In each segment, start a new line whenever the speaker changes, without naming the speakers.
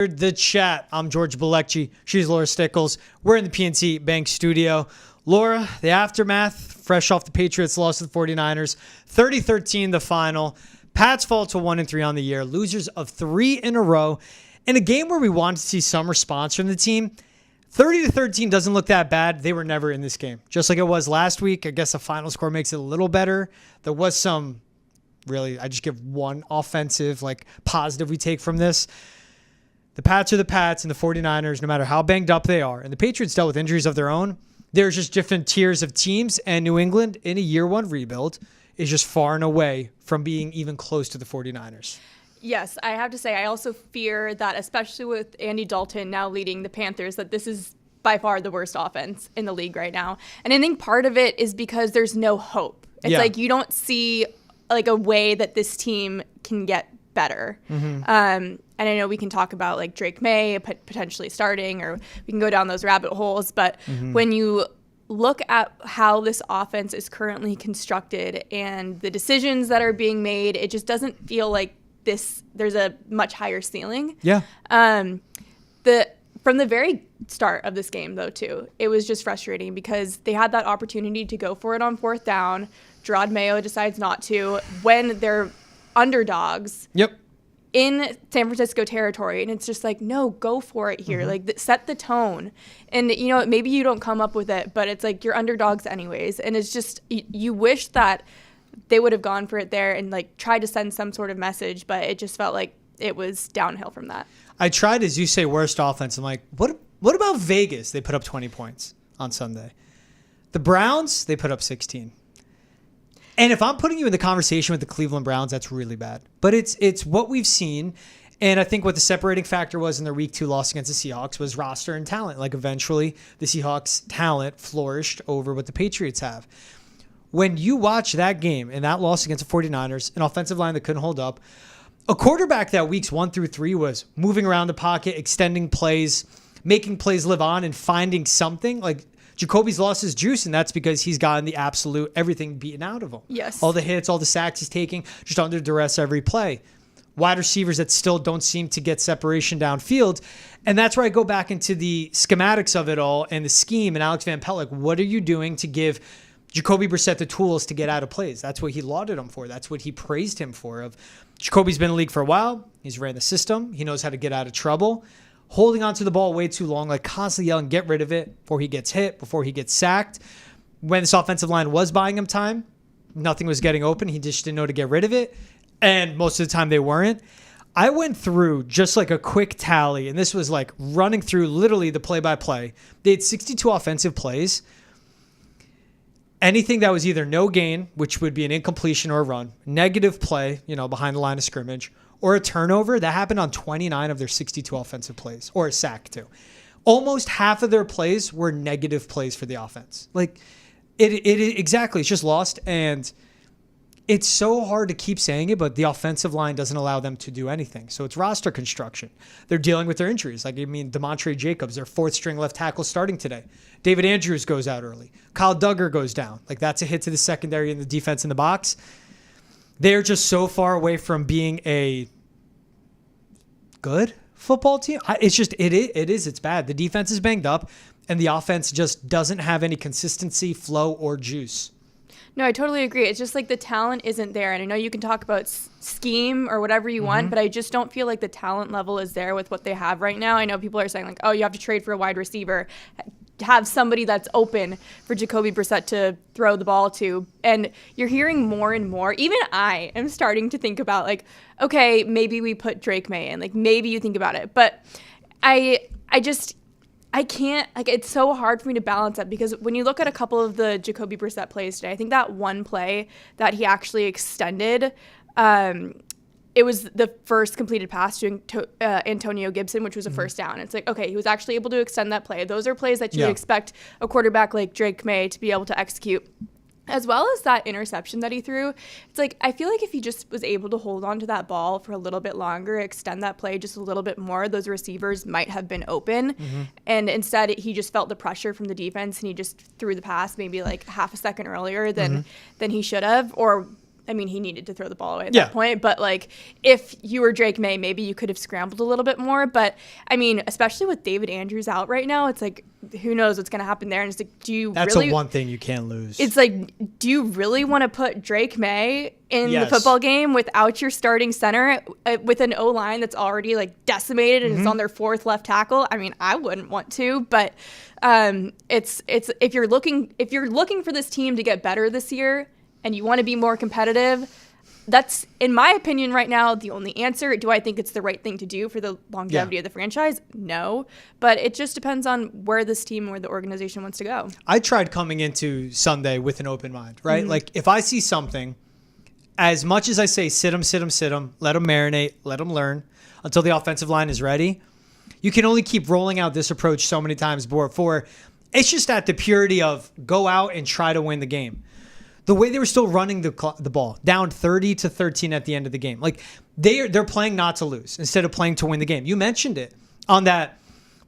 The chat. I'm George Balekji. She's Laura Stickells. We're in the PNC Bank studio. Laura, the aftermath, fresh off the Patriots loss to the 49ers. 30-13 the final. Pats fall to 1-3 on the year. Losers of 3 in a row. In a game where we wanted to see some response from the team, 30-13 doesn't look that bad. They were never in this game. Just like it was last week. I guess the final score makes it a little better. There was some, really, I just give one offensive, positive we take from this. The Pats are the Pats, and the 49ers, no matter how banged up they are, and the Patriots dealt with injuries of their own, there's just different tiers of teams, and New England, in a year one rebuild, is just far and away from being even close to the 49ers.
Yes, I have to say, I also fear that, especially with Andy Dalton now leading the Panthers, that this is by far the worst offense in the league right now. And I think part of it is because there's no hope. It's like you don't see a way that this team can get better. And I know we can talk about Drake May potentially starting, or we can go down those rabbit holes. But when you look at how this offense is currently constructed and the decisions that are being made, it just doesn't feel like there's a much higher ceiling. Yeah. From the very start of this game, though, too, it was just frustrating because they had that opportunity to go for it on 4th down. Gerard Mayo decides not to when they're underdogs in San Francisco territory. And it's just no, go for it here. Set the tone. And, maybe you don't come up with it, but it's you're underdogs anyways. And it's just, you wish that they would have gone for it there and tried to send some sort of message, but it just felt like it was downhill from that.
I tried, as you say, worst offense. I'm like, what about Vegas? They put up 20 points on Sunday. The Browns, they put up 16. And if I'm putting you in the conversation with the Cleveland Browns, that's really bad. But it's what we've seen. And I think what the separating factor was in their week 2 loss against the Seahawks was roster and talent. Eventually, the Seahawks' talent flourished over what the Patriots have. When you watch that game and that loss against the 49ers, an offensive line that couldn't hold up, a quarterback that weeks 1 through 3 was moving around the pocket, extending plays, making plays live on, and finding something. Jacoby's lost his juice, and that's because he's gotten the absolute everything beaten out of him.
Yes.
All the hits, all the sacks he's taking, just under duress every play. Wide receivers that still don't seem to get separation downfield. And that's where I go back into the schematics of it all and the scheme and Alex Van Pelt. What are you doing to give Jacoby Brissett the tools to get out of plays? That's what he lauded him for. That's what he praised him for. Jacoby's been in the league for a while. He's ran the system. He knows how to get out of trouble. Holding onto the ball way too long, constantly yelling, get rid of it before he gets hit, before he gets sacked. When this offensive line was buying him time, nothing was getting open. He just didn't know to get rid of it. And most of the time they weren't. I went through just a quick tally, and this was running through literally the play-by-play. They had 62 offensive plays. Anything that was either no gain, which would be an incompletion or a run, negative play, behind the line of scrimmage, or a turnover, that happened on 29 of their 62 offensive plays, or a sack too. Almost half of their plays were negative plays for the offense. Exactly, it's just lost, and it's so hard to keep saying it, but the offensive line doesn't allow them to do anything. So it's roster construction. They're dealing with their injuries. Demontre Jacobs, their 4th string left tackle starting today. David Andrews goes out early. Kyle Duggar goes down. That's a hit to the secondary and the defense in the box. They're just so far away from being a good football team. It's bad. The defense is banged up, and the offense just doesn't have any consistency, flow, or juice.
No, I totally agree. It's just the talent isn't there. And I know you can talk about scheme or whatever you want, but I just don't feel like the talent level is there with what they have right now. I know people are saying oh, you have to trade for a wide receiver, have somebody that's open for Jacoby Brissett to throw the ball to. And you're hearing more and more. Even I am starting to think about okay, maybe we put Drake May in. Maybe you think about it. But I can't, it's so hard for me to balance that because when you look at a couple of the Jacoby Brissett plays today, I think that one play that he actually extended, it was the first completed pass to Antonio Gibson, which was a first down. It's okay, he was actually able to extend that play. Those are plays that you would expect a quarterback like Drake May to be able to execute. As well as that interception that he threw, it's I feel like if he just was able to hold on to that ball for a little bit longer, extend that play just a little bit more, those receivers might have been open. And instead, he just felt the pressure from the defense, and he just threw the pass maybe half a second earlier than he should have. Or I mean, he needed to throw the ball away at that point. But, like, if you were Drake May, maybe you could have scrambled a little bit more. But, I mean, especially with David Andrews out right now, it's like, who knows what's going to happen there. And it's like, That's
the one thing you can't lose.
It's like, do you really want to put Drake May in the football game without your starting center with an O-line that's already, like, decimated and is on their fourth left tackle? I mean, I wouldn't want to. But it's if you're looking for this team to get better this year, and you want to be more competitive, that's, in my opinion right now, the only answer. Do I think it's the right thing to do for the longevity of the franchise? No. But it just depends on where this team or the organization wants to go.
I tried coming into Sunday with an open mind, right? Like, if I see something, as much as I say sit them, let them marinate, let them learn until the offensive line is ready, you can only keep rolling out this approach so many times before. It's just at the purity of go out and try to win the game. The way they were still running the ball, down 30-13 at the end of the game. Like, they're playing not to lose instead of playing to win the game. You mentioned it on that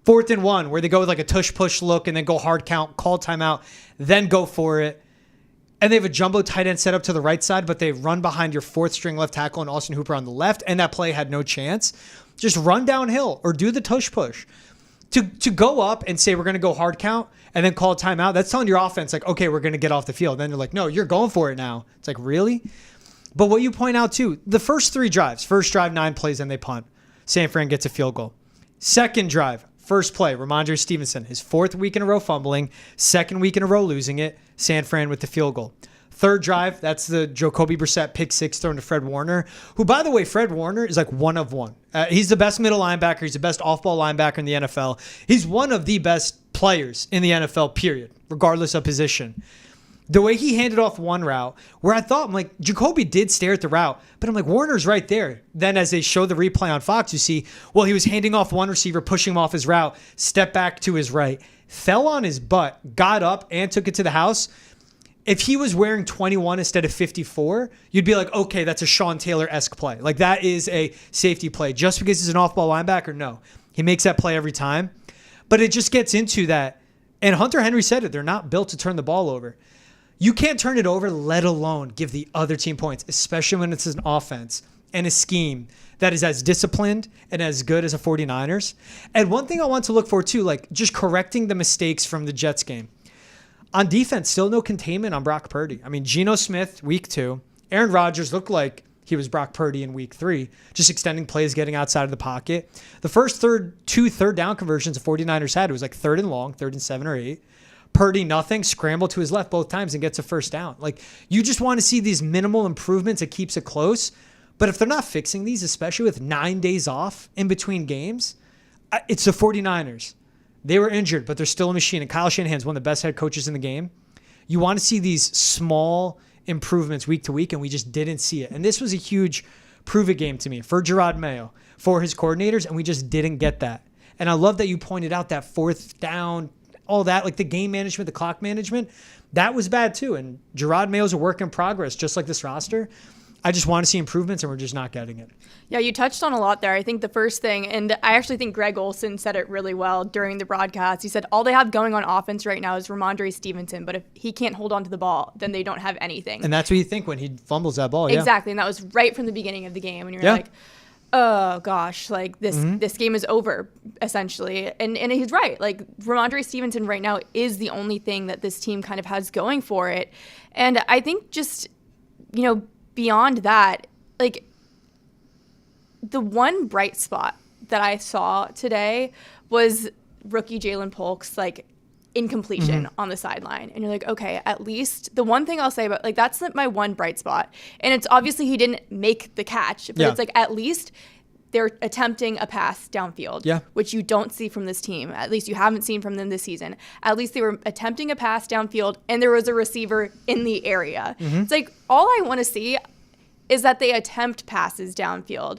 4th and 1 where they go with like a tush-push look and then go hard count, call timeout, then go for it. And they have a jumbo tight end set up to the right side, but they run behind your 4th-string left tackle and Austin Hooper on the left, and that play had no chance. Just run downhill or do the tush-push. To go up and say we're going to go hard count and then call a timeout, that's telling your offense, like, okay, we're going to get off the field. Then you're like, no, you're going for it now. It's like, really? But what you point out, too, the first 3 drives, first drive, 9 plays, and they punt. San Fran gets a field goal. Second drive, first play, Ramondre Stevenson, his 4th week in a row fumbling, 2nd week in a row losing it, San Fran with the field goal. Third drive, that's the Jacoby Brissett pick 6 thrown to Fred Warner, who, by the way, Fred Warner is like one of one. He's the best middle linebacker. He's the best off-ball linebacker in the NFL. He's one of the best players in the NFL, period, regardless of position. The way he handed off one route, where I thought, I'm like, Jacoby did stare at the route, but I'm like, Warner's right there. Then as they show the replay on Fox, you see, well, he was handing off one receiver, pushing him off his route, step back to his right, fell on his butt, got up, and took it to the house. If he was wearing 21 instead of 54, you'd be like, okay, that's a Sean Taylor-esque play. Like, that is a safety play. Just because he's an off-ball linebacker, no. He makes that play every time. But it just gets into that. And Hunter Henry said it. They're not built to turn the ball over. You can't turn it over, let alone give the other team points, especially when it's an offense and a scheme that is as disciplined and as good as a 49ers. And one thing I want to look for, too, like just correcting the mistakes from the Jets game. On defense, still no containment on Brock Purdy. I mean, Geno Smith, week 2. Aaron Rodgers looked like he was Brock Purdy in week 3, just extending plays, getting outside of the pocket. The first two third down conversions the 49ers had, it was like 3rd and long, 3rd and 7 or 8. Purdy, nothing, scrambled to his left both times and gets a first down. Like, you just want to see these minimal improvements. It keeps it close. But if they're not fixing these, especially with 9 days off in between games, it's the 49ers. They were injured, but they're still a machine. And Kyle Shanahan's one of the best head coaches in the game. You want to see these small improvements week to week, and we just didn't see it. And this was a huge prove-it game to me for Gerard Mayo, for his coordinators, and we just didn't get that. And I love that you pointed out that 4th down, all that, like the game management, the clock management, that was bad too. And Gerard Mayo's a work in progress, just like this roster. I just want to see improvements, and we're just not getting it. Yeah,
you touched on a lot there. I think the first thing, and I actually think Greg Olsen said it really well during the broadcast. He said, all they have going on offense right now is Ramondre Stevenson, but if he can't hold on to the ball, then they don't have anything.
And that's what you think when he fumbles that ball,
Exactly, and that was right from the beginning of the game. And you're like, oh, gosh, like this game is over, essentially. And he's right. Like, Ramondre Stevenson right now is the only thing that this team kind of has going for it. And I think just, beyond that, like, the one bright spot that I saw today was rookie Jalen Polk's, like, incompletion on the sideline. And you're like, okay, at least the one thing I'll say about, like, that's my one bright spot. And it's obviously he didn't make the catch, but it's like, at least they're attempting a pass downfield, which you don't see from this team. At least you haven't seen from them this season. At least they were attempting a pass downfield, and there was a receiver in the area. It's like, all I want to see is that they attempt passes downfield,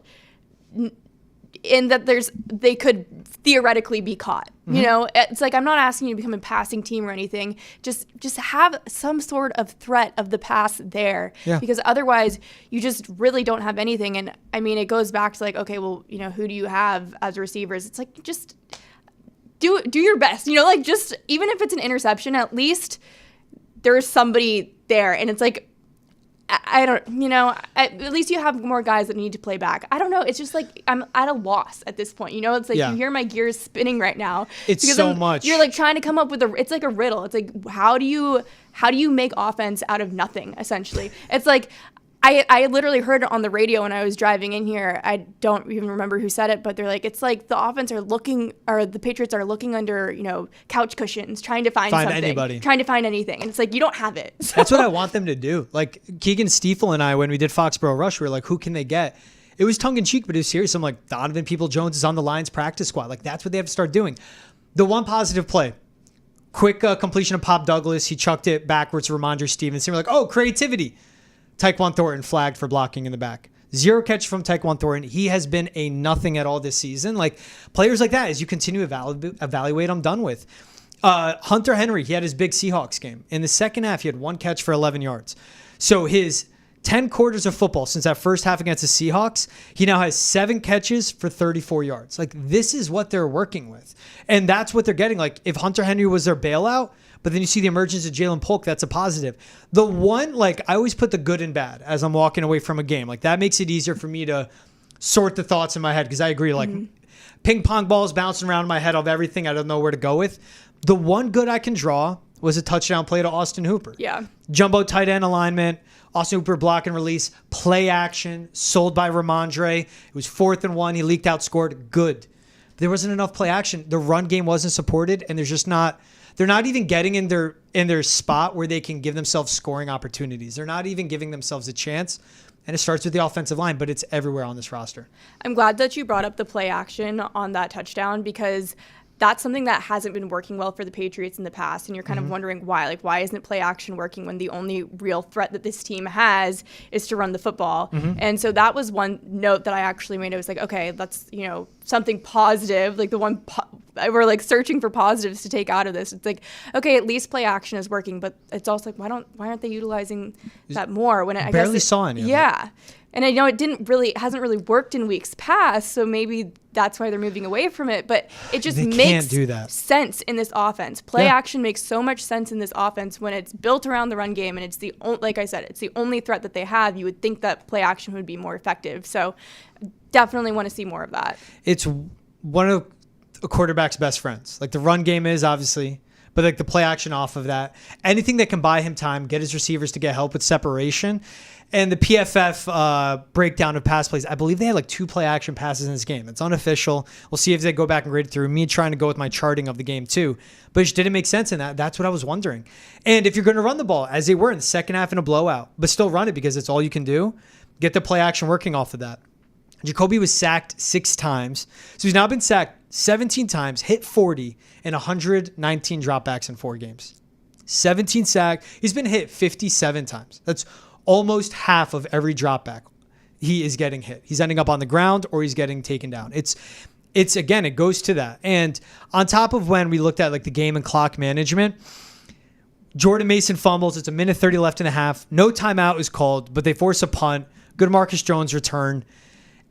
in that they could theoretically be caught. It's like, I'm not asking you to become a passing team or anything. Just have some sort of threat of the pass there, because otherwise you just really don't have anything. And I mean, it goes back to like, okay, well, who do you have as receivers? It's like, just do your best. Like, just even if it's an interception, at least there's somebody there. And it's like, I don't, at least you have more guys that need to play back. I don't know. It's just like I'm at a loss at this point. It's like you hear my gears spinning right now.
It's so much.
You're like trying to come up with it's like a riddle. It's like, how do you make offense out of nothing, essentially? It's like, I literally heard it on the radio when I was driving in here. I don't even remember who said it, but they're like, it's like the Patriots are looking under, couch cushions, trying to find something.
Anybody.
Trying to find anything. And it's like, you don't have it. So.
That's what I want them to do. Like Keegan Stiefel and I, when we did Foxborough Rush, we were like, who can they get? It was tongue in cheek, but it was serious. I'm like, Donovan Peoples-Jones is on the Lions practice squad. Like, that's what they have to start doing. The one positive play, quick completion of Pop Douglas. He chucked it backwards to Ramondre Stevenson. We're like, oh, creativity. Taekwon Thornton flagged for blocking in the back. 0 catch from Taekwon Thornton. He has been a nothing at all this season. Like, players like that, as you continue to evaluate, I'm done with. Hunter Henry, he had his big Seahawks game. In the second half, he had 1 catch for 11 yards. So his 10 quarters of football since that first half against the Seahawks, he now has 7 catches for 34 yards. Like, this is what they're working with. And that's what they're getting. Like, if Hunter Henry was their bailout, but then you see the emergence of Jalen Polk, that's a positive. The one, like, I always put the good and bad as I'm walking away from a game. Like, that makes it easier for me to sort the thoughts in my head, because I agree, like, ping pong balls bouncing around in my head of everything I don't know where to go with. The one good I can draw was a touchdown play to Austin Hooper.
Yeah.
Jumbo tight end alignment, Austin Hooper block and release, play action, sold by Ramondre. It was 4th and 1. He leaked out, scored. Good. There wasn't enough play action. The run game wasn't supported, and there's just not... They're not even getting in their spot where they can give themselves scoring opportunities. They're not even giving themselves a chance. And it starts with the offensive line, but it's everywhere on this roster.
I'm glad that you brought up the play action on that touchdown, because that's something that hasn't been working well for the Patriots in the past. And you're kind of wondering why. Like, why isn't play action working when the only real threat that this team has is to run the football? And so that was one note that I actually made. I was like, okay, that's, something positive. Like, the one we're like searching for positives to take out of this. It's like, okay, at least play action is working, but it's also like, why aren't they utilizing that more? When I
barely
guess
saw any of it.
Yeah. And I know it hasn't really worked in weeks past, so maybe that's why they're moving away from it. But it just makes sense in this offense. Play action makes so much sense in this offense when it's built around the run game, and it's like I said, it's the only threat that they have. You would think that play action would be more effective. So definitely want to see more of that.
It's one of a quarterback's best friends. Like, the run game is, obviously, but like the play action off of that. Anything that can buy him time, get his receivers to get help with separation. And the PFF breakdown of pass plays, I believe they had like 2 play action passes in this game. It's unofficial. We'll see if they go back and grade it through. Me trying to go with my charting of the game too. But it just didn't make sense in that. That's what I was wondering. And if you're going to run the ball, as they were in the second half in a blowout, but still run it because it's all you can do, get the play action working off of that. Jacoby was sacked 6 times. So he's now been sacked 17 times, hit 40, and 119 dropbacks in 4 games. 17 sack. He's been hit 57 times. That's almost half of every dropback he is getting hit. He's ending up on the ground or he's getting taken down. It's again, it goes to that. And on top of when we looked at like the game and clock management, Jordan Mason fumbles. It's 1:30 left in the half. No timeout is called, but they force a punt. Good Marcus Jones return.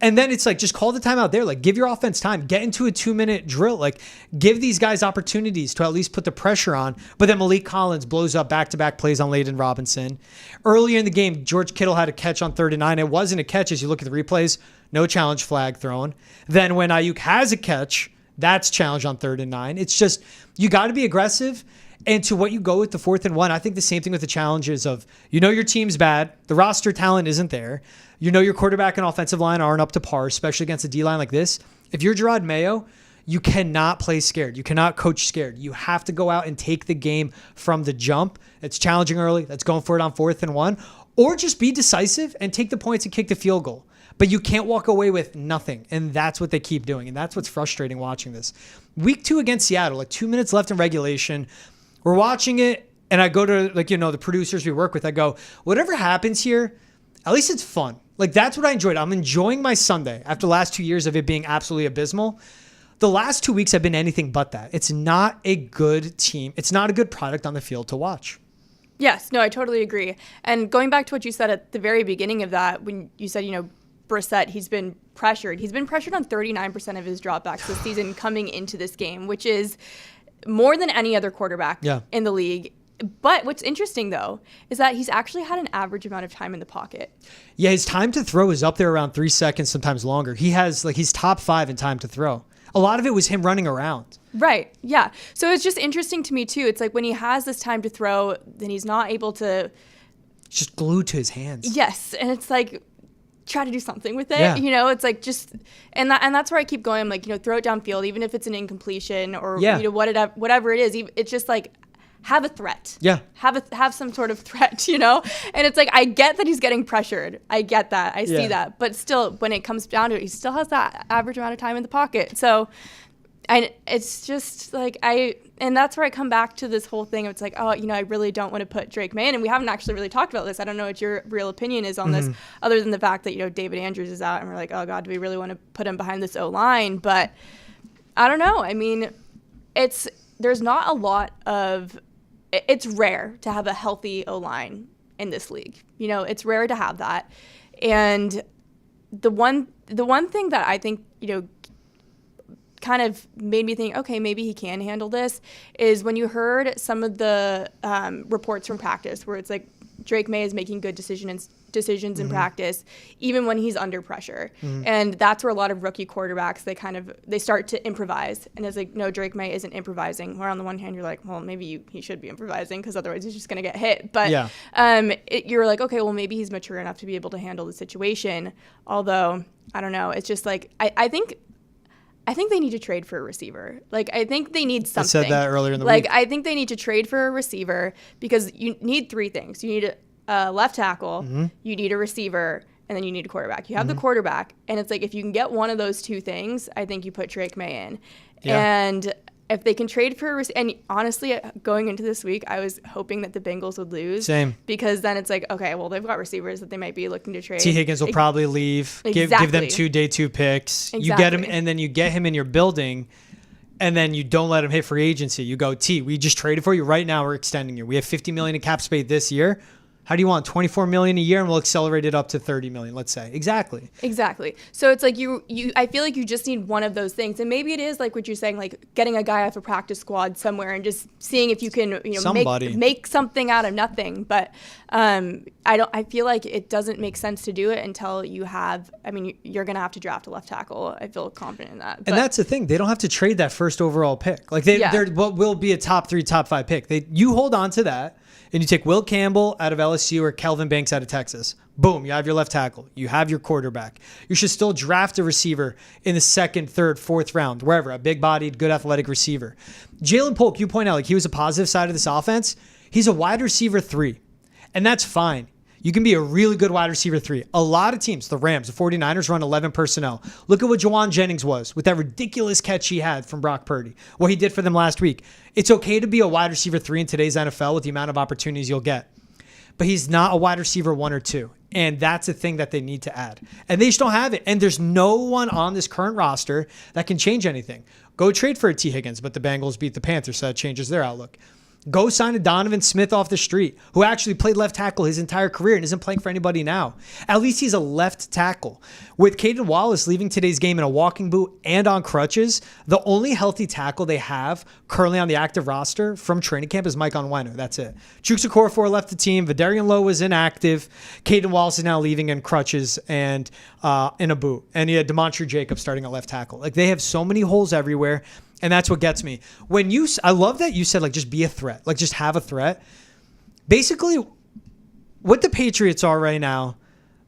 And then it's like, just call the timeout there. Like, give your offense time. Get into a 2-minute drill. Like, give these guys opportunities to at least put the pressure on. But then Malik Collins blows up back-to-back plays on Layden Robinson. Earlier in the game, George Kittle had a catch on 3rd and 9. It wasn't a catch as you look at the replays. No challenge flag thrown. Then when Ayuk has a catch, that's challenge on 3rd and 9. It's just, you got to be aggressive. And to what you go with the 4th and 1, I think the same thing with the challenges of, your team's bad. The roster talent isn't there. Your quarterback and offensive line aren't up to par, especially against a D-line like this. If you're Gerard Mayo, you cannot play scared. You cannot coach scared. You have to go out and take the game from the jump. It's challenging early. That's going for it on 4th and 1. Or just be decisive and take the points and kick the field goal. But you can't walk away with nothing. And that's what they keep doing. And that's what's frustrating watching this. Week 2 against Seattle, like 2 minutes left in regulation. We're watching it, and I go to, the producers we work with. I go, whatever happens here, at least it's fun. Like, that's what I enjoyed. I'm enjoying my Sunday after the last 2 years of it being absolutely abysmal. The last 2 weeks have been anything but that. It's not a good team. It's not a good product on the field to watch.
Yes, no, I totally agree. And going back to what you said at the very beginning of that, when you said, Brissett, he's been pressured. He's been pressured on 39% of his dropbacks this season coming into this game, which is more than any other quarterback in the league. But what's interesting, though, is that he's actually had an average amount of time in the pocket.
Yeah, his time to throw is up there around 3 seconds, sometimes longer. He's top 5 in time to throw. A lot of it was him running around.
Right, yeah. So it's just interesting to me, too. It's like when he has this time to throw, then he's not able to...
It's just glued to his hands.
Yes, and it's like... try to do something with it.
Yeah.
It's like just, and that's where I keep going. I'm like, throw it downfield, even if it's an incompletion or whatever it is. It's just like, have a threat.
Yeah.
Have some sort of threat, And it's like, I get that he's getting pressured. I get that. I see that. But still, when it comes down to it, he still has that average amount of time in the pocket. So, and it's just like, and that's where I come back to this whole thing. It's like, I really don't want to put Drake May in. And we haven't actually really talked about this. I don't know what your real opinion is on this, other than the fact that, David Andrews is out and we're like, oh God, do we really want to put him behind this O-line? But I don't know. I mean, there's not a lot of, it's rare to have a healthy O-line in this league. It's rare to have that. And the one thing that I think, kind of made me think, okay, maybe he can handle this, is when you heard some of the reports from practice where it's like Drake May is making good decisions in practice, even when he's under pressure. And that's where a lot of rookie quarterbacks, they start to improvise. And it's like, no, Drake May isn't improvising. Where on the one hand, you're like, well, maybe he should be improvising because otherwise he's just going to get hit. But you're like, okay, well, maybe he's mature enough to be able to handle the situation. Although, I don't know. It's just like, I think they need to trade for a receiver. Like, I think they need something.
I said that earlier in the week.
I think they need to trade for a receiver because you need 3 things. You need a left tackle, you need a receiver, and then you need a quarterback. You have the quarterback, and it's like if you can get one of those 2 things, I think you put Drake May in. Yeah. And if they can trade for a receiver, and honestly, going into this week, I was hoping that the Bengals would lose.
Same.
Because then it's like, okay, well, they've got receivers that they might be looking to trade.
T. Higgins will probably leave.
Exactly.
Give them 2 day 2 picks.
Exactly.
You get him, and then you get him in your building, and then you don't let him hit free agency. You go, T, we just traded for you. Right now, we're extending you. We have $50 million in cap space this year. How do you want $24 million a year, and we'll accelerate it up to $30 million, let's say. Exactly.
So it's like I feel like you just need one of those things, and maybe it is like what you're saying, like getting a guy off a practice squad somewhere and just seeing if you can, make something out of nothing. But I feel like it doesn't make sense to do it until you have. I mean, you're gonna have to draft a left tackle. I feel confident in that.
And that's the thing; they don't have to trade that first overall pick. Like they're what will be a top 3, top 5 pick. You hold on to that. And you take Will Campbell out of LSU or Kelvin Banks out of Texas. Boom, you have your left tackle. You have your quarterback. You should still draft a receiver in the 2nd, 3rd, 4th round, wherever, a big-bodied, good athletic receiver. Jalen Polk, you point out, like he was a positive side of this offense. He's a wide receiver 3, and that's fine. You can be a really good wide receiver 3. A lot of teams, the Rams, the 49ers, run 11 personnel. Look at what Jawan Jennings was with that ridiculous catch he had from Brock Purdy, what he did for them last week. It's okay to be a wide receiver 3 in today's NFL with the amount of opportunities you'll get. But he's not a wide receiver 1 or 2. And that's a thing that they need to add. And they just don't have it. And there's no one on this current roster that can change anything. Go trade for a T. Higgins, but the Bengals beat the Panthers, so that changes their outlook. Go sign a Donovan Smith off the street, who actually played left tackle his entire career and isn't playing for anybody now. At least he's a left tackle. With Caden Wallace leaving today's game in a walking boot and on crutches, the only healthy tackle they have currently on the active roster from training camp is Mike Onwenu. That's it. Chuks Okorafor left the team. Vidarian Lowe was inactive. Caden Wallace is now leaving in crutches and in a boot. And you had DeMontre Jacobs starting at left tackle. Like, they have so many holes everywhere. And that's what gets me. I love that you said, like, just be a threat. Like, just have a threat. Basically, what the Patriots are right now,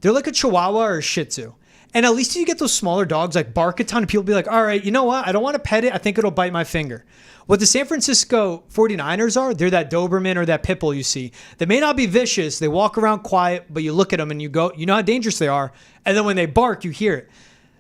they're like a Chihuahua or a Shih Tzu. And at least you get those smaller dogs, like, bark a ton, and people be like, all right, you know what? I don't want to pet it. I think it'll bite my finger. What the San Francisco 49ers are, they're that Doberman or that pit bull you see. They may not be vicious. They walk around quiet, but you look at them and you go, you know how dangerous they are. And then when they bark, you hear it.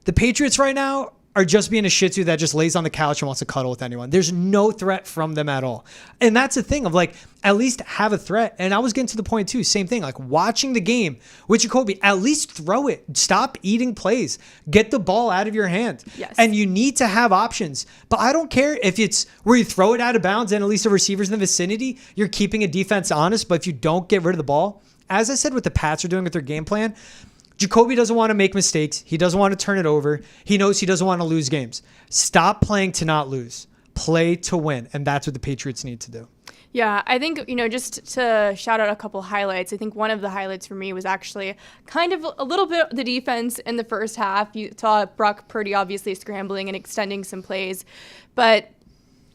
The Patriots right now are just being a Shih Tzu that just lays on the couch and wants to cuddle with anyone. There's no threat from them at all. And that's the thing of, like, at least have a threat. And I was getting to the point too, same thing, like watching the game with Jacoby, at least throw it. Stop eating plays. Get the ball out of your hand.
Yes.
And you need to have options. But I don't care if it's where you throw it out of bounds and at least the receivers in the vicinity, you're keeping a defense honest. But if you don't get rid of the ball, as I said, what the Pats are doing with their game plan, Jacoby doesn't want to make mistakes. He doesn't want to turn it over. He knows he doesn't want to lose games. Stop playing to not lose. Play to win. And that's what the Patriots need to do.
Yeah, I think, just to shout out a couple highlights, I think one of the highlights for me was actually kind of a little bit of the defense in the first half. You saw Brock Purdy obviously scrambling and extending some plays, but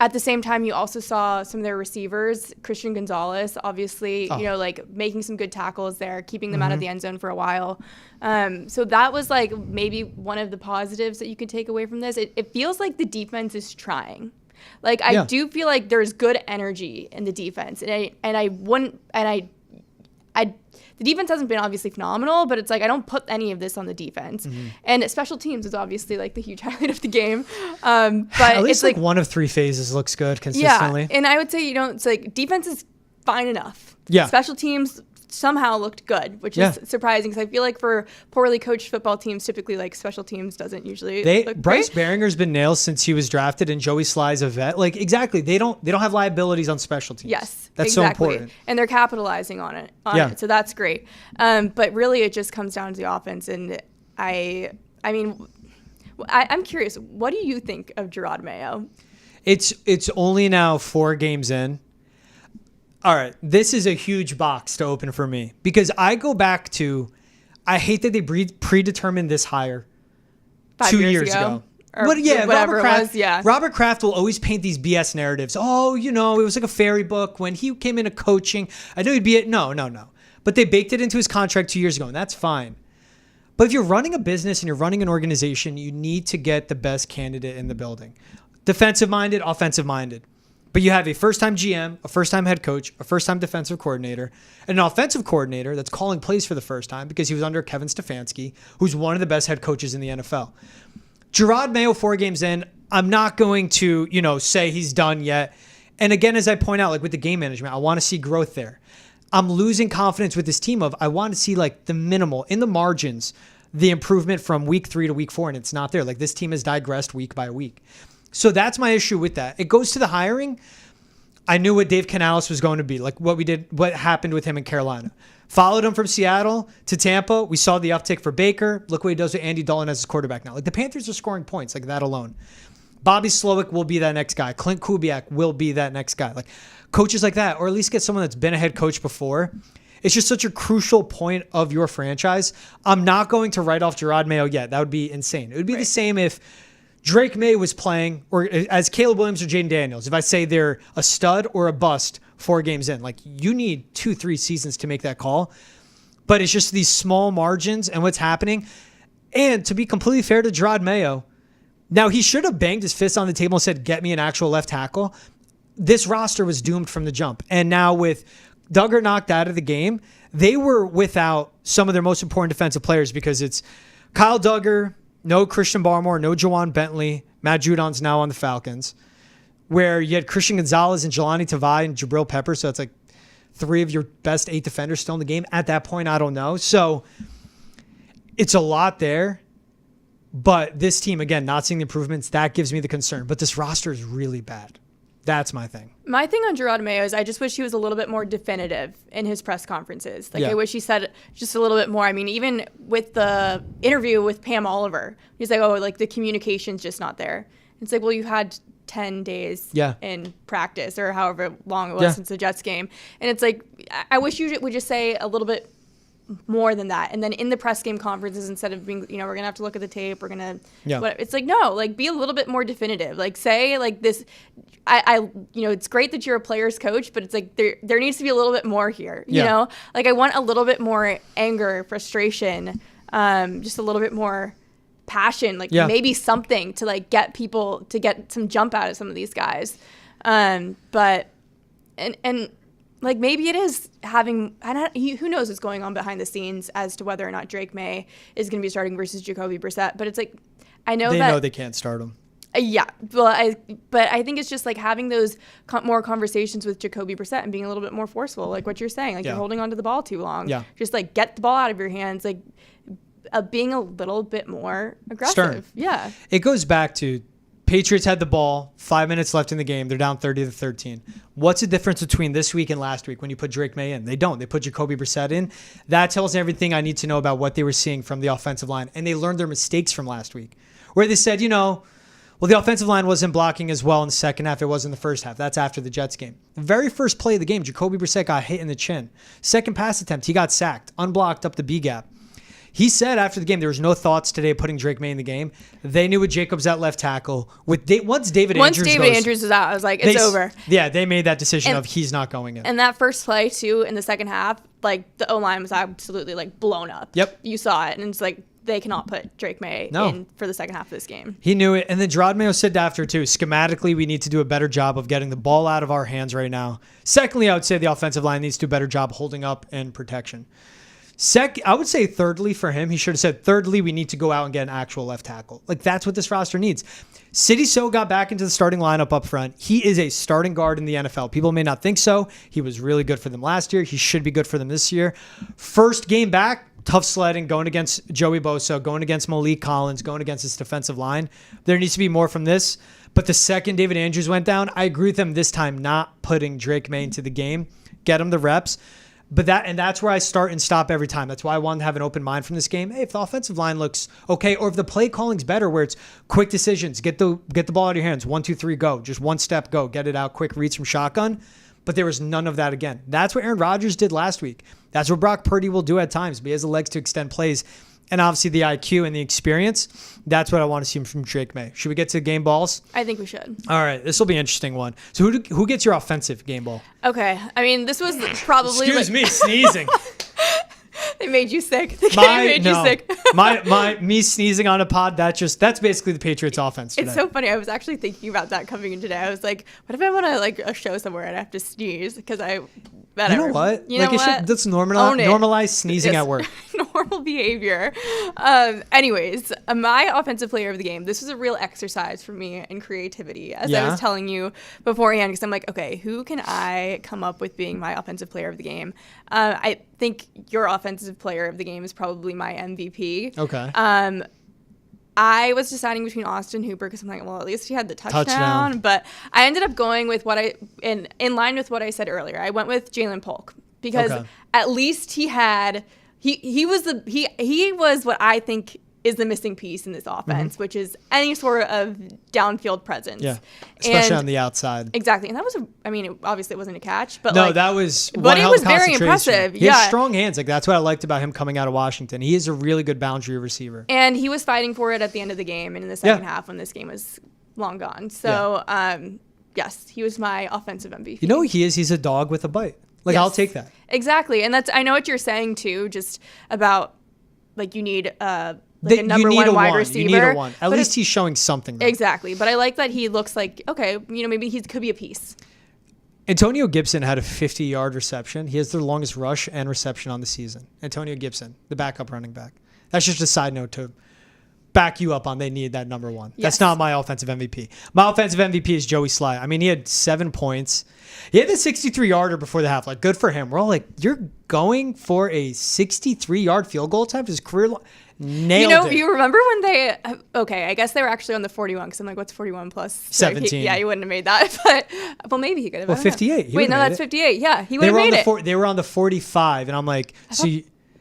at the same time, you also saw some of their receivers, Christian Gonzalez, obviously, making some good tackles there, keeping them out of the end zone for a while. So that was like maybe one of the positives that you could take away from this. It feels like the defense is trying. Like I do feel like there's good energy in the defense, the defense hasn't been obviously phenomenal, but it's like I don't put any of this on the defense. And special teams is obviously like the huge highlight of the game. But
at least
it's like
one of three phases looks good consistently.
Yeah, and I would say it's like defense is fine enough.
Yeah,
special teams somehow looked good, which is surprising because I feel like for poorly coached football teams, typically like special teams doesn't usually look
Bryce
great.
Behringer's been nails since he was drafted, and Joey Sly's a vet. Like exactly, they don't have liabilities on special teams.
Yes,
that's
exactly.
so important,
and they're capitalizing on it. So that's great. But really, it just comes down to the offense, and I'm curious. What do you think of Gerard Mayo?
It's only now 4 games in. All right, this is a huge box to open for me because I go back to, I hate that they predetermined this hire 2 years ago.
Whatever it was.
Robert Kraft will always paint these BS narratives. Oh, it was like a fairy book when he came into coaching. I knew he'd be it. No. But they baked it into his contract 2 years ago, and that's fine. But if you're running a business and you're running an organization, you need to get the best candidate in the building. Defensive-minded, offensive-minded. But you have a first-time GM, a first-time head coach, a first-time defensive coordinator, and an offensive coordinator that's calling plays for the first time because he was under Kevin Stefanski, who's one of the best head coaches in the NFL. Gerard Mayo, 4 games in, I'm not going to, say he's done yet. And again, as I point out, like with the game management, I want to see growth there. I'm losing confidence with this team I want to see like the minimal, in the margins, the improvement from week 3 to week 4, and it's not there. Like this team has digressed week by week. So that's my issue with that. It goes to the hiring. I knew what Dave Canales was going to be, like what happened with him in Carolina. Followed him from Seattle to Tampa. We saw the uptick for Baker. Look what he does with Andy Dalton as his quarterback now. Like the Panthers are scoring points like that alone. Bobby Slowick will be that next guy. Clint Kubiak will be that next guy. Like coaches like that, or at least get someone that's been a head coach before. It's just such a crucial point of your franchise. I'm not going to write off Gerard Mayo yet. That would be insane. It would be the same if Drake May was playing, or as Caleb Williams or Jaden Daniels, if I say they're a stud or a bust 4 games in, like you need 2-3 seasons to make that call. But it's just these small margins and what's happening. And to be completely fair to Gerard Mayo, now he should have banged his fist on the table and said, get me an actual left tackle. This roster was doomed from the jump. And now with Duggar knocked out of the game, they were without some of their most important defensive players because it's Kyle Duggar, no Christian Barmore, no Jawan Bentley. Matt Judon's now on the Falcons, where you had Christian Gonzalez and Jelani Tavai and Jabril Pepper. So it's like 3 of your best 8 defenders still in the game. At that point, I don't know. So it's a lot there. But this team, again, not seeing the improvements, that gives me the concern. But this roster is really bad. That's my thing.
My thing on Gerard Mayo is I just wish he was a little bit more definitive in his press conferences. I wish he said just a little bit more. I mean, even with the interview with Pam Oliver, he's like, like the communication's just not there. It's like, well, you had 10 days in practice or however long it was since the Jets game. And it's like, I wish you would just say a little bit more than that. And then in the press game conferences, instead of being, we're going to have to look at the tape, we're going to, it's like, no, like be a little bit more definitive. Like say like this, it's great that you're a player's coach, but it's like there needs to be a little bit more here, you know? Like I want a little bit more anger, frustration, just a little bit more passion, like maybe something to like get people to get some jump out of some of these guys. But like maybe it is having, who knows what's going on behind the scenes as to whether or not Drake May is going to be starting versus Jacoby Brissett. But it's like, I know
they know they can't start him.
But I think it's just like having those more conversations with Jacoby Brissett and being a little bit more forceful, like what you're saying, like you're holding onto the ball too long. Just like get the ball out of your hands, like being a little bit more aggressive.
Stern.
Yeah.
It goes back to Patriots had the ball, 5 minutes left in the game. They're down 30-13. What's the difference between this week and last week when you put Drake May in? They don't. They put Jacoby Brissett in. That tells me everything I need to know about what they were seeing from the offensive line. And they learned their mistakes from last week, where they said, Well, the offensive line wasn't blocking as well in the second half. It was in the first half. That's after the Jets game. The very first play of the game, Jacoby Brissett got hit in the chin. Second pass attempt, he got sacked, unblocked up the B gap. He said after the game, there was no thoughts today of putting Drake May in the game. They knew with Jacobs at left tackle. Once David Andrews
is out, I was like, it's over.
Yeah, they made that decision of he's not going in.
And that first play, too, in the second half, like, the O-line was absolutely, like, blown up.
Yep.
You saw it, and it's like, they cannot put Drake May in for the second half of this game.
He knew it. And then Gerard Mayo said after, too, schematically, we need to do a better job of getting the ball out of our hands right now. Secondly, I would say the offensive line needs to do a better job holding up and protection. I would say thirdly for him, he should have said, thirdly, we need to go out and get an actual left tackle. Like, that's what this roster needs. Sidy Sow got back into the starting lineup up front. He is a starting guard in the NFL. People may not think so. He was really good for them last year. He should be good for them this year. First game back, tough sledding, going against Joey Bosa, going against Malik Collins, going against his defensive line. There needs to be more from this. But the second David Andrews went down, I agree with him this time not putting Drake May into the game. Get him the reps. But that's where I start and stop every time. That's why I wanted to have an open mind from this game. Hey, if the offensive line looks okay, or if the play calling's better, where it's quick decisions, get the ball out of your hands, 1, 2, 3, go, just one step, go, get it out, quick reads from shotgun. But there was none of that again. That's what Aaron Rodgers did last week. That's what Brock Purdy will do at times. But he has the legs to extend plays, and obviously the IQ and the experience. That's what I want to see from Drake May. Should we get to game balls?
I think we should.
All right, this will be an interesting one. So who gets your offensive game ball?
Okay, I mean, this was probably...
Excuse me, sneezing.
They made you sick. The game made you sick.
Me sneezing on a pod, that's basically the Patriots offense today.
It's so funny. I was actually thinking about that coming in today. I was like, what if I want to like a show somewhere and I have to sneeze because whatever.
You know what?
You know what?
Let's normalize sneezing at work.
Normal behavior. Anyways, my offensive player of the game. This was a real exercise for me in creativity, as I was telling you beforehand, because I'm like, okay, who can I come up with being my offensive player of the game? I think your offensive player of the game is probably my MVP.
Okay.
I was deciding between Austin Hooper because I'm like, well, at least he had the touchdown. But I ended up going with in line with what I said earlier. I went with Jalen Polk because at least he was what I think is the missing piece in this offense, which is any sort of downfield presence.
Yeah, especially on the outside.
Exactly. And that was, obviously it wasn't a catch, but
that was
but it was very impressive.
He has strong hands. Like, that's what I liked about him coming out of Washington. He is a really good boundary receiver.
And he was fighting for it at the end of the game and in the second half when this game was long gone. So, yes, he was my offensive MVP.
You know who he is? He's a dog with a bite. Like, yes. I'll take that.
Exactly. And I know what you're saying too, just about like you need a number one wide receiver.
You need a one. At least he's showing something, though.
Exactly. But I like that he looks like, okay, maybe he could be a piece.
Antonio Gibson had a 50-yard reception. He has the longest rush and reception on the season. Antonio Gibson, the backup running back. That's just a side note to back you up on. They need that number one. Yes. That's not my offensive MVP. My offensive MVP is Joey Sly. I mean, he had 7 points. He had the 63-yarder before the half. Like, good for him. We're all like, you're going for a 63-yard field goal attempt? His career nailed it.
You remember when I guess they were actually on the 41 because I'm like, what's 41 plus
17?
He wouldn't have made that. But, well, maybe he could have.
Well, 58.
Wait, no, that's 58. Yeah, he would have made it.
They were on the 45, and I'm like,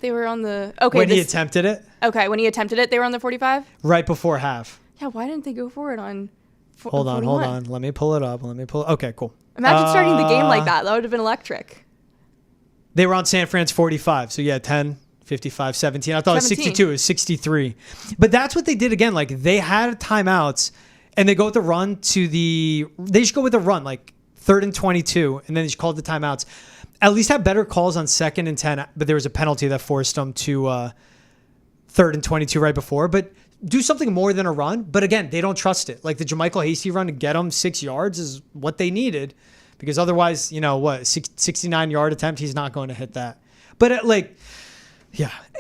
they were on the... Okay.
When he attempted it?
Okay, when he attempted it, they were on the 45?
Right before half.
Yeah, why didn't they go for it on
41? Hold on. Let me pull it up. Okay, cool.
Imagine starting the game like that. That would have been electric.
They were on San Fran's 45. So, 10, 55, 17. I thought it was 62. It was 63. But that's what they did again. Like, they had timeouts, and they go with the run they just go with the run, like 3rd and 22, and then they just called the timeouts. At least have better calls on 2nd and 10, but there was a penalty that forced them to 3rd and 22 right before. But do something more than a run. But again, they don't trust it. Like the JaMychal Hasty run to get them 6 yards is what they needed, because otherwise, 69-yard attempt, he's not going to hit that. But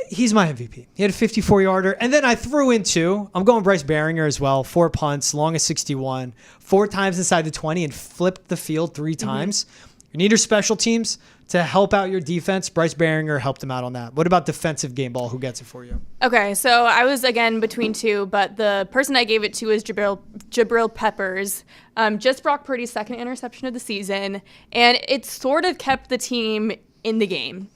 he's my MVP. He had a 54-yarder. And then I threw I'm going Bryce Behringer as well. 4 punts, longest 61, 4 times inside the 20, and flipped the field 3 times. You need your special teams to help out your defense. Bryce Behringer helped him out on that. What about defensive game ball? Who gets it for you?
Okay, so I was, again, between 2, but the person I gave it to is Jabril Peppers. Just Brock Purdy's 2nd interception of the season, and it sort of kept the team in the game.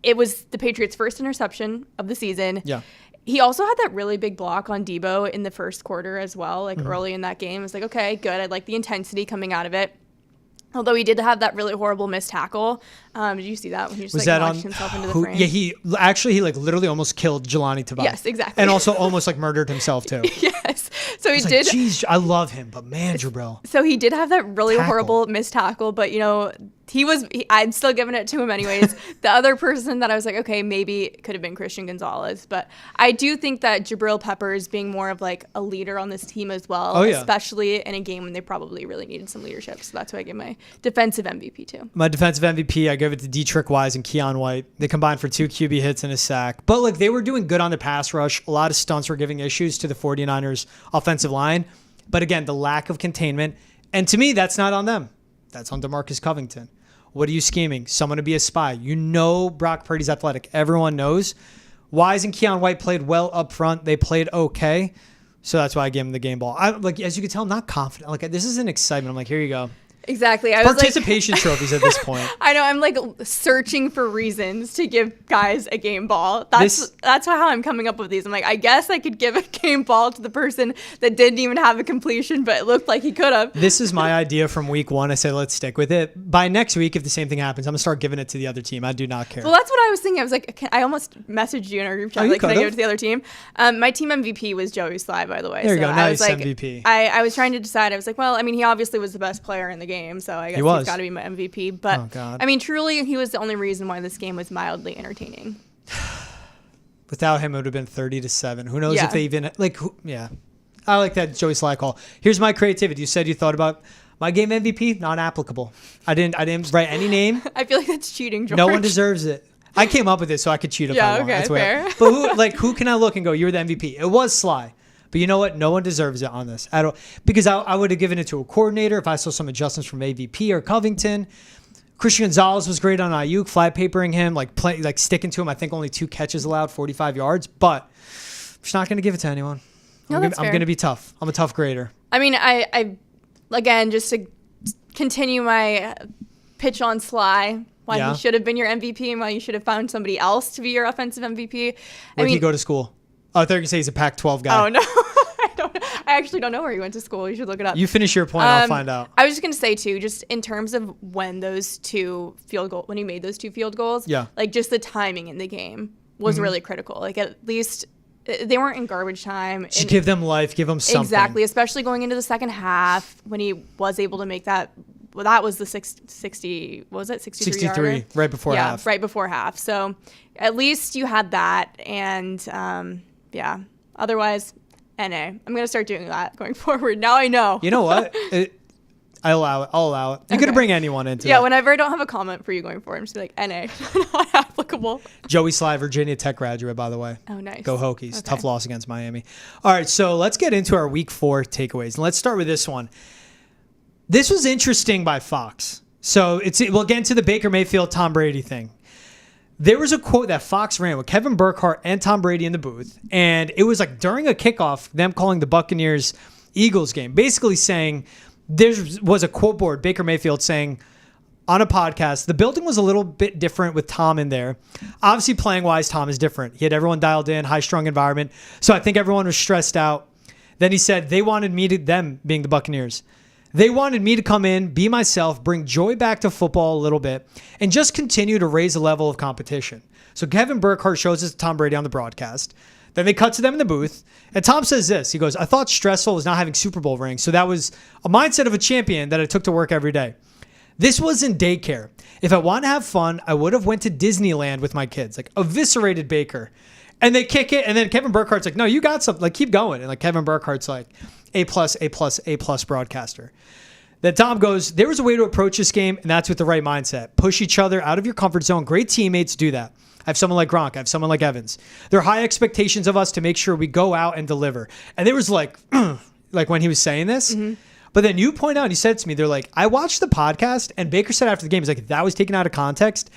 It was the Patriots' first interception of the season.
Yeah.
he also had that really big block on Debo in the first quarter as well, like early in that game. It's like, okay, good. I like the intensity coming out of it. Although he did have that really horrible missed tackle. Did you see that when he just launched himself into the frame?
Yeah, he like literally almost killed Jelani Tabak.
Yes, exactly.
And also almost like murdered himself too.
Yes. So he did.
Jeez, I love him, but man, Jabril.
So he did have that really horrible missed tackle, but I'm still giving it to him anyways. The other person that I was like, okay, maybe it could have been Christian Gonzalez, but I do think that Jabril Peppers being more of like a leader on this team as well, especially in a game when they probably really needed some leadership. So that's why I give my defensive MVP to.
My defensive MVP, I give it to Dietrich Wise and Keon White. They combined for 2 QB hits and a sack. But like they were doing good on the pass rush. A lot of stunts were giving issues to the 49ers offensive line. But again, the lack of containment. And to me, that's not on them. That's on DeMarcus Covington. What are you scheming? Someone to be a spy. You know Brock Purdy's athletic. Everyone knows. Wise and Keon White played well up front. They played okay. So that's why I gave him the game ball. As you can tell, I'm not confident. Like this is an excitement. I'm like, here you go.
Exactly.
Participation trophies at this point.
I know. I'm like searching for reasons to give guys a game ball. That's how I'm coming up with these. I'm like, I guess I could give a game ball to the person that didn't even have a completion, but it looked like he could have.
This is my idea from week 1. I said, let's stick with it. By next week, if the same thing happens, I'm going to start giving it to the other team. I do not care.
Well, that's what I was thinking. I was like, I almost messaged you in our group chat. Can I give it to the other team? My team MVP was Joey Sly, by the way.
There you go. Nice
MVP. I was trying to decide. I was like, well, I mean, he obviously was the best player in the game, so I guess he's got to be my MVP. But I mean, truly, he was the only reason why this game was mildly entertaining.
Without him, it would have been 30-7. Who knows if they even I like that Joey Sly call. Here's my creativity. You said you thought about my game MVP. Not applicable. I didn't write any name.
I feel like that's cheating, George.
No one deserves it. I came up with it so I could cheat if I want.
Yeah, okay, fair.
But who can I look and go, you're the MVP? It was Sly. But you know what? No one deserves it on this at all. Because I would have given it to a coordinator if I saw some adjustments from AVP or Covington. Christian Gonzalez was great on Ayuk, flat papering him, sticking to him. I think only 2 catches allowed, 45 yards. But I'm just not going to give it to anyone. I'm going to be tough. I'm a tough grader.
I mean, I again, just to continue my pitch on Sly, why he should have been your MVP and why you should have found somebody else to be your offensive MVP.
Where did he go to school? Oh, I thought you were going to say he's a Pac-12 guy.
Oh, no. I actually don't know where he went to school. You should look it up.
You finish your point. I'll find out.
I was just going to say, too, just in terms of when he made those 2 field goals, like just the timing in the game was really critical. Like at least they weren't in garbage time.
Just give them life. Give them something.
Exactly, especially going into the second half when he was able to make that. Well, that was the 63 yarder?
Right before half.
Yeah, right before half. So at least you had that. And otherwise, NA. I'm going to start doing that going forward. Now I know.
You know what? I'll allow it. You're going to bring anyone into it.
Yeah, whenever I don't have a comment for you going forward, I'm just like, NA. Not applicable.
Joey Sly, Virginia Tech graduate, by the way.
Oh, nice.
Go Hokies. Okay. Tough loss against Miami. All right, so let's get into our week 4 takeaways. And let's start with this one. This was interesting by Fox. So we'll get into the Baker Mayfield, Tom Brady thing. There was a quote that Fox ran with Kevin Burkhardt and Tom Brady in the booth. And it was like during a kickoff, them calling the Buccaneers-Eagles game, basically saying, there was a quote board, Baker Mayfield saying on a podcast, the building was a little bit different with Tom in there. Obviously, playing-wise, Tom is different. He had everyone dialed in, high-strung environment. So I think everyone was stressed out. Then he said they wanted them being the Buccaneers. They wanted me to come in, be myself, bring joy back to football a little bit, and just continue to raise the level of competition. So Kevin Burkhardt shows us Tom Brady on the broadcast. Then they cut to them in the booth, and Tom says this. He goes, I thought stressful was not having Super Bowl rings, so that was a mindset of a champion that I took to work every day. This was in daycare. If I wanted to have fun, I would have went to Disneyland with my kids, like eviscerated Baker. And they kick it, and then Kevin Burkhardt's like, no, you got something. Like, keep going. And like Kevin Burkhardt's like, A+, broadcaster. Then Tom goes, there was a way to approach this game, and that's with the right mindset. Push each other out of your comfort zone. Great teammates do that. I have someone like Gronk. I have someone like Evans. There are high expectations of us to make sure we go out and deliver. And there was like when he was saying this. Mm-hmm. But then you point out, and you said to me, they're like, I watched the podcast, and Baker said after the game, he's like, that was taken out of context.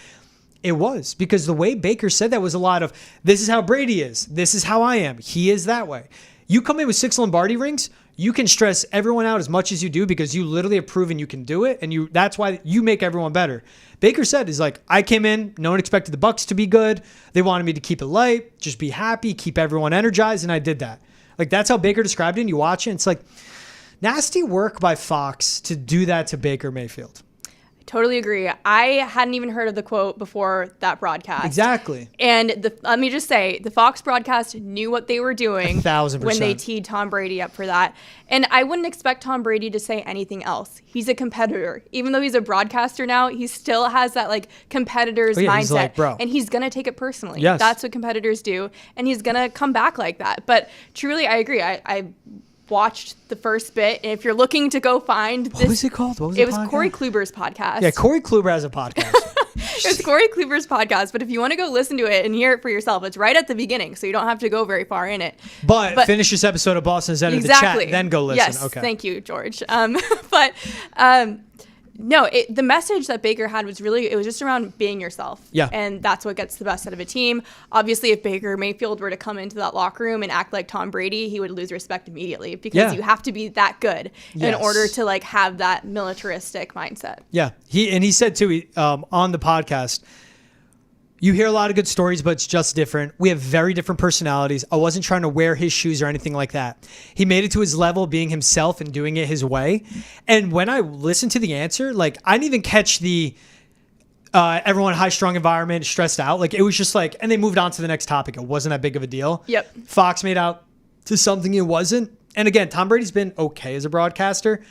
It was, because the way Baker said that was a lot of, this is how Brady is. This is how I am. He is that way. You come in with 6 Lombardi rings, you can stress everyone out as much as you do because you literally have proven you can do it, and that's why you make everyone better. Baker said, he's like, I came in, no one expected the Bucs to be good. They wanted me to keep it light, just be happy, keep everyone energized, and I did that. Like, that's how Baker described it, and you watch it, and it's like, nasty work by Fox to do that to Baker Mayfield.
Totally agree. I hadn't even heard of the quote before that broadcast.
Exactly.
And let me just say, the Fox broadcast knew what they were doing
1,000%.
when they teed Tom Brady up for that. And I wouldn't expect Tom Brady to say anything else. He's a competitor. Even though he's a broadcaster now, he still has that like competitor's mindset.
He's like, bro.
And he's going to take it personally.
Yes.
That's what competitors do. And he's going to come back like that. But truly, I agree. I watched the first bit, and if you're looking to go find this,
what was it called? What was
it was Corey Kluber's podcast.
Yeah, Corey Kluber has a podcast.
It's Corey Kluber's podcast, but if you want to go listen to it and hear it for yourself, it's right at the beginning, so you don't have to go very far in it.
But finish this episode of Boston's End of the chat, then go listen.
Yes,
okay.
Thank you, George. No, the message that Baker had was really, it was just around being yourself.
Yeah.
And that's what gets the best out of a team. Obviously, if Baker Mayfield were to come into that locker room and act like Tom Brady, he would lose respect immediately because you have to be that good in order to like have that militaristic mindset.
Yeah. He said too, on the podcast, you hear a lot of good stories, but it's just different. We have very different personalities. I wasn't trying to wear his shoes or anything like that. He made it to his level, being himself and doing it his way. And when I listened to the answer, like, I didn't even catch the everyone high-strung environment, stressed out. Like, it was just like, and they moved on to the next topic. It wasn't that big of a deal.
Yep.
Fox made out to something it wasn't. And again, Tom Brady's been okay as a broadcaster.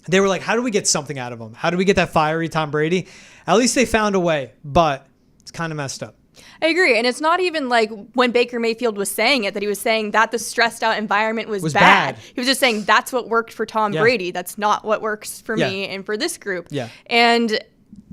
They were like, how do we get something out of him? How do we get that fiery Tom Brady? At least they found a way, but it's kind of messed up.
I agree. And it's not even like when Baker Mayfield was saying it, that he was saying that the stressed out environment was bad. He was just saying that's what worked for Tom Brady. That's not what works for me and for this group.
Yeah.
And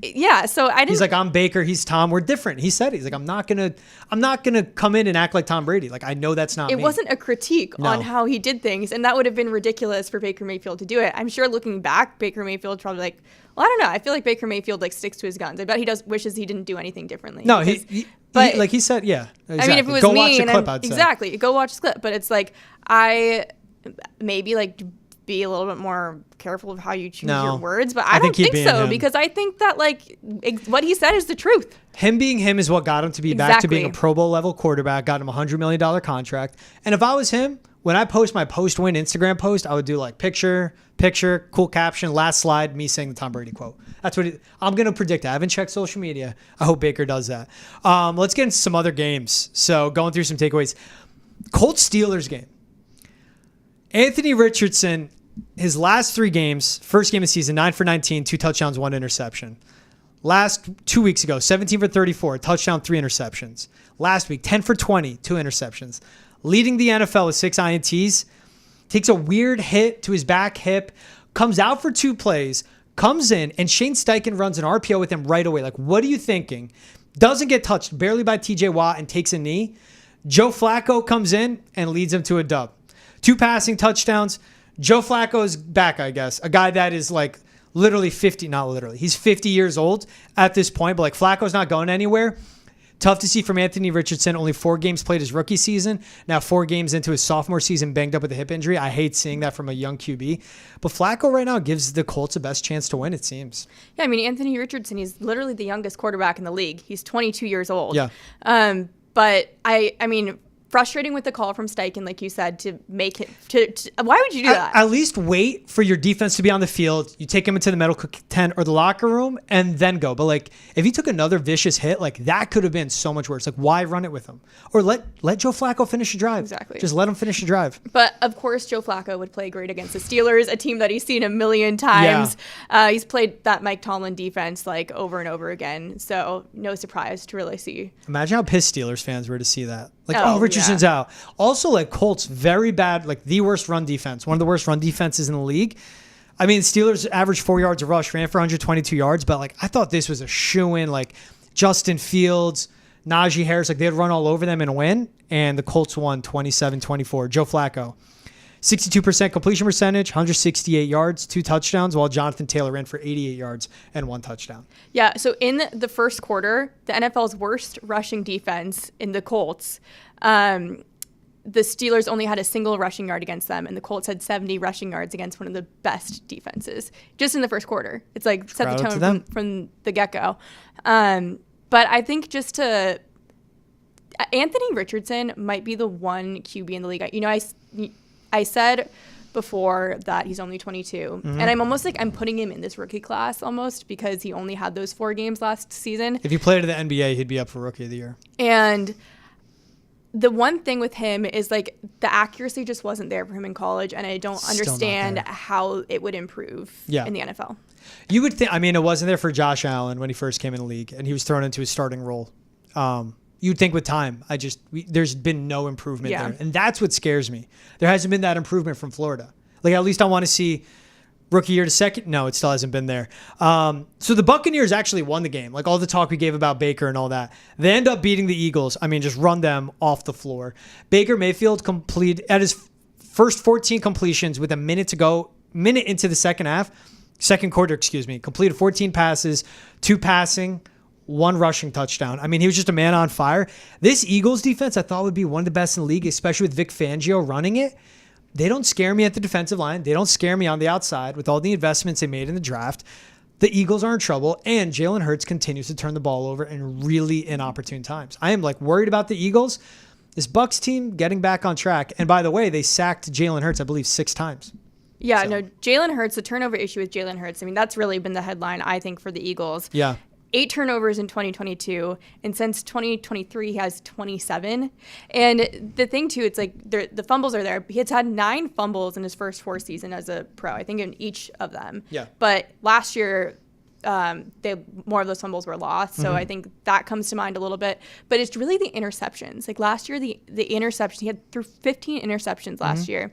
so I didn't.
He's like, I'm Baker, he's Tom, we're different. He said, he's like, I'm not gonna come in and act like Tom Brady. Like, I know that's not me.
It wasn't a critique on how he did things, and that would have been ridiculous for Baker Mayfield to do it. I'm sure looking back, Baker Mayfield's probably like, well, I don't know. I feel like Baker Mayfield like sticks to his guns. I bet he wishes he didn't do anything differently.
No, but like he said, yeah. Exactly.
I mean, if it was
go
me,
watch the clip, I'd say.
Exactly, go watch the clip. But it's like, I maybe like be a little bit more careful of how you choose your words, but I don't think so, because I think that like what he said is the truth.
Him being him is what got him to be back to being a Pro Bowl level quarterback, got him a $100 million contract. And if I was him, when I post my post-win Instagram post, I would do like picture, cool caption, last slide, me saying the Tom Brady quote. That's what I'm going to predict. I haven't checked social media. I hope Baker does that. Let's get into some other games. So going through some takeaways. Colts-Steelers game. Anthony Richardson, his last 3 games, first game of the season, 9 for 19, 2 touchdowns, 1 interception. Last 2 weeks ago, 17 for 34, touchdown, 3 interceptions. Last week, 10 for 20, 2 interceptions. Leading the NFL with 6 INTs. Takes a weird hit to his back hip. Comes out for 2 plays. Comes in, and Shane Steichen runs an RPO with him right away. Like, what are you thinking? Doesn't get touched barely by TJ Watt and takes a knee. Joe Flacco comes in and leads him to a dub. 2 passing touchdowns. Joe Flacco's back, I guess. A guy that is like literally 50, not literally. He's 50 years old at this point, but like Flacco's not going anywhere. Tough to see from Anthony Richardson. Only 4 games played his rookie season. Now 4 games into his sophomore season, banged up with a hip injury. I hate seeing that from a young QB. But Flacco right now gives the Colts the best chance to win, it seems.
Yeah, I mean, Anthony Richardson, he's literally the youngest quarterback in the league. He's 22 years old.
Yeah.
But I mean, frustrating with the call from Steichen, like you said, to make it to why would you do that?
At least wait for your defense to be on the field. You take him into the medical tent or the locker room and then go. But like, if he took another vicious hit, like that could have been so much worse. Like, why run it with him? Or let Joe Flacco finish the drive.
Exactly.
Just let him finish the drive.
But of course, Joe Flacco would play great against the Steelers, a team that he's seen a million times. Yeah. He's played that Mike Tomlin defense like over and over again. So no surprise to really see.
Imagine how pissed Steelers fans were to see that. Like, Richardson's out. Also, like, Colts, very bad, like, the worst run defense. One of the worst run defenses in the league. I mean, Steelers averaged 4 yards a rush, ran for 122 yards, but, like, I thought this was a shoo-in. Like, Justin Fields, Najee Harris, like, they'd run all over them and win, and the Colts won 27-24. Joe Flacco, 62% completion percentage, 168 yards, 2 touchdowns, while Jonathan Taylor ran for 88 yards and 1 touchdown.
Yeah, so in the first quarter, the NFL's worst rushing defense in the Colts, the Steelers only had a single rushing yard against them, and the Colts had 70 rushing yards against one of the best defenses just in the first quarter. It's like set the tone from the get-go. But I think Anthony Richardson might be the one QB in the league. You know, I said before that he's only 22, and I'm almost like I'm putting him in this rookie class almost because he only had those 4 games last season.
If he played in the NBA, he'd be up for Rookie of the Year.
And the one thing with him is like the accuracy just wasn't there for him in college, and I don't understand how it would improve in the NFL.
You would think, I mean, it wasn't there for Josh Allen when he first came in the league and he was thrown into his starting role. You'd think with time, there's been no improvement there. And that's what scares me. There hasn't been that improvement from Florida. Like, at least I want to see rookie year to second. No, it still hasn't been there. So the Buccaneers actually won the game. Like, all the talk we gave about Baker and all that. They end up beating the Eagles. I mean, just run them off the floor. Baker Mayfield completed at his first 14 completions with a minute into the second quarter, completed 14 passes, 2 passing, 1 rushing touchdown. I mean, he was just a man on fire. This Eagles defense, I thought would be one of the best in the league, especially with Vic Fangio running it. They don't scare me at the defensive line. They don't scare me on the outside with all the investments they made in the draft. The Eagles are in trouble, and Jalen Hurts continues to turn the ball over in really inopportune times. I am worried about the Eagles. This Bucs team getting back on track. And by the way, they sacked Jalen Hurts, I believe, 6 times.
Yeah, no, Jalen Hurts, the turnover issue with Jalen Hurts, I mean, that's really been the headline, I think, for the Eagles.
Yeah.
8 turnovers in 2022, and since 2023, he has 27. And the thing, too, it's like the fumbles are there. He's had 9 fumbles in his first 4 seasons as a pro, I think, in each of them.
Yeah.
But last year, more of those fumbles were lost, so I think that comes to mind a little bit. But it's really the interceptions. Like last year, the interceptions, he had through 15 interceptions last year.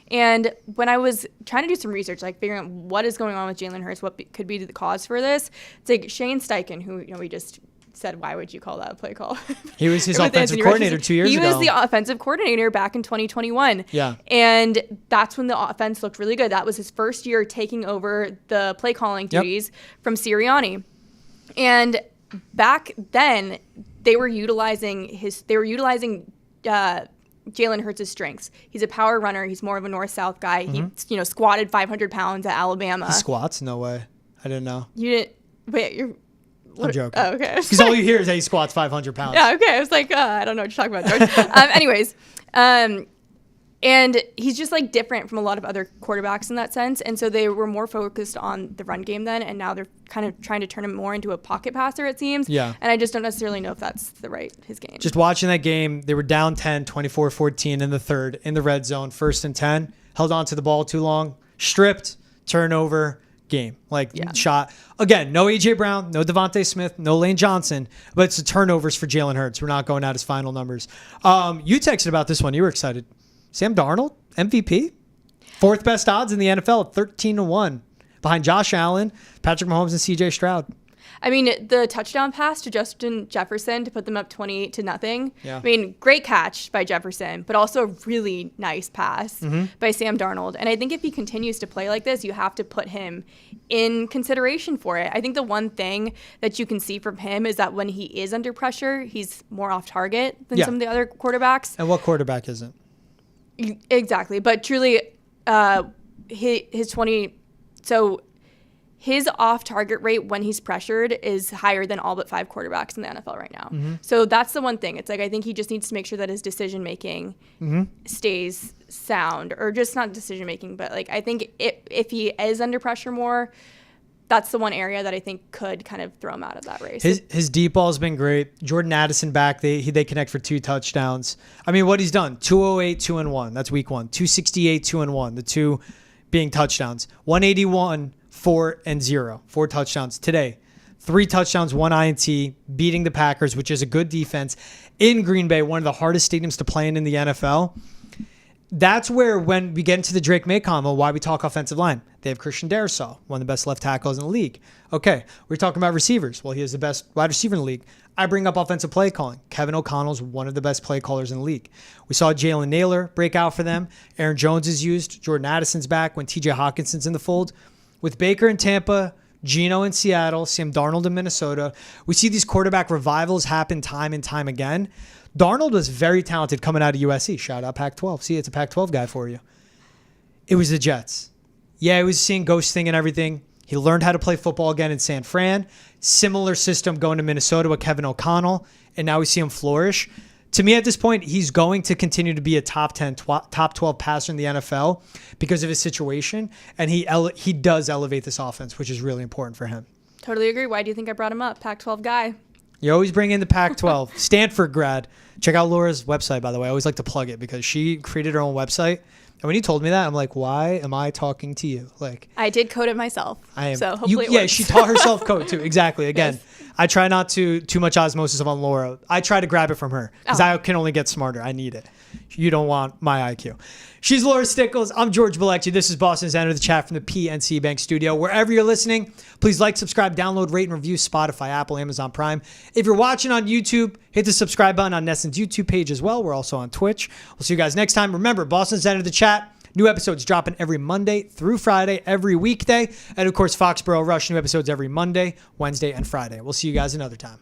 And when I was trying to do some research, like figuring out what is going on with Jalen Hurts, what could be the cause for this, it's like Shane Steichen, who we just said, why would you call that a play call?
He was his offensive coordinator 2 years ago.
He was the offensive coordinator back in 2021.
Yeah.
And that's when the offense looked really good. That was his first year taking over the play calling duties from Sirianni. And back then, they were utilizing Jalen Hurts' strengths. He's a power runner. He's more of a north-south guy. He, squatted 500 pounds at Alabama.
He squats? No way. I didn't know.
You didn't? Wait,
I'm joking.
Oh, okay.
Because all you hear is that he squats 500 pounds.
Yeah, okay. I was like, I don't know what you're talking about, George. Anyways, and he's just different from a lot of other quarterbacks in that sense. And so they were more focused on the run game then, and now they're kind of trying to turn him more into a pocket passer, it seems.
Yeah.
And I just don't necessarily know if that's his game.
Just watching that game, they were down 10, 24-14 in the third, in the red zone, 1st and 10, held on to the ball too long, stripped, turnover, game. Shot. Again, no A.J. Brown, no Devontae Smith, no Lane Johnson, but it's the turnovers for Jalen Hurts. We're not going out his final numbers. You texted about this one. You were excited. Sam Darnold, MVP, 4th best odds in the NFL at 13-1, behind Josh Allen, Patrick Mahomes, and C.J. Stroud.
I mean, the touchdown pass to Justin Jefferson to put them up 28-0.
Yeah.
I mean, great catch by Jefferson, but also a really nice pass by Sam Darnold. And I think if he continues to play like this, you have to put him in consideration for it. I think the one thing that you can see from him is that when he is under pressure, he's more off target than some of the other quarterbacks.
And what quarterback isn't?
Exactly. But truly, his off-target rate when he's pressured is higher than all but 5 quarterbacks in the NFL right now. So that's the one thing. It's I think he just needs to make sure that his decision-making stays sound, or just not decision-making, but I think if he is under pressure more, that's the one area that I think could kind of throw him out of that race.
His deep ball has been great. Jordan Addison back. They connect for 2 touchdowns. I mean, what he's done, 208, 2-1. That's week 1. 268, 2-1. The 2 being touchdowns. 181, 4-0. 4 touchdowns today. 3 touchdowns, 1 INT, beating the Packers, which is a good defense in Green Bay, one of the hardest stadiums to play in the NFL. That's where, when we get into the Drake May combo, why we talk offensive line. They have Christian Darrisaw, one of the best left tackles in the league. Okay, we're talking about receivers. Well, he is the best wide receiver in the league. I bring up offensive play calling. Kevin O'Connell's one of the best play callers in the league. We saw Jalen Naylor break out for them. Aaron Jones is used. Jordan Addison's back when TJ Hawkinson's in the fold. With Baker in Tampa, Geno in Seattle, Sam Darnold in Minnesota, we see these quarterback revivals happen time and time again. Darnold was very talented coming out of USC. Shout out Pac-12. See, it's a Pac-12 guy for you. It was the Jets. Yeah, he was seeing ghosting and everything. He learned how to play football again in San Fran. Similar system going to Minnesota with Kevin O'Connell, and now we see him flourish. To me, at this point, he's going to continue to be a top 10, top 12 passer in the NFL because of his situation, and he does elevate this offense, which is really important for him.
Totally agree. Why do you think I brought him up? Pac-12 guy.
You always bring in the Pac-12. Stanford grad. Check out Laura's website, by the way. I always like to plug it because she created her own website. And when you told me that, I'm like, why am I talking to you? Like,
I did code it myself.
I am.
So hopefully it
yeah,
works.
she taught herself code too. Exactly. Again,
Yes.
I try not to too much osmosis on Laura. I try to grab it from her because I can only get smarter. I need it. You don't want my IQ. She's Laura Stickells. I'm George Balekji. This is Boston's Enter the Chat from the PNC Bank Studio. Wherever you're listening, please like, subscribe, download, rate, and review Spotify, Apple, Amazon Prime. If you're watching on YouTube, hit the subscribe button on Neston's YouTube page as well. We're also on Twitch. We'll see you guys next time. Remember, Boston's Enter the Chat. New episodes dropping every Monday through Friday, every weekday. And of course, Foxborough Rush, new episodes every Monday, Wednesday, and Friday. We'll see you guys another time.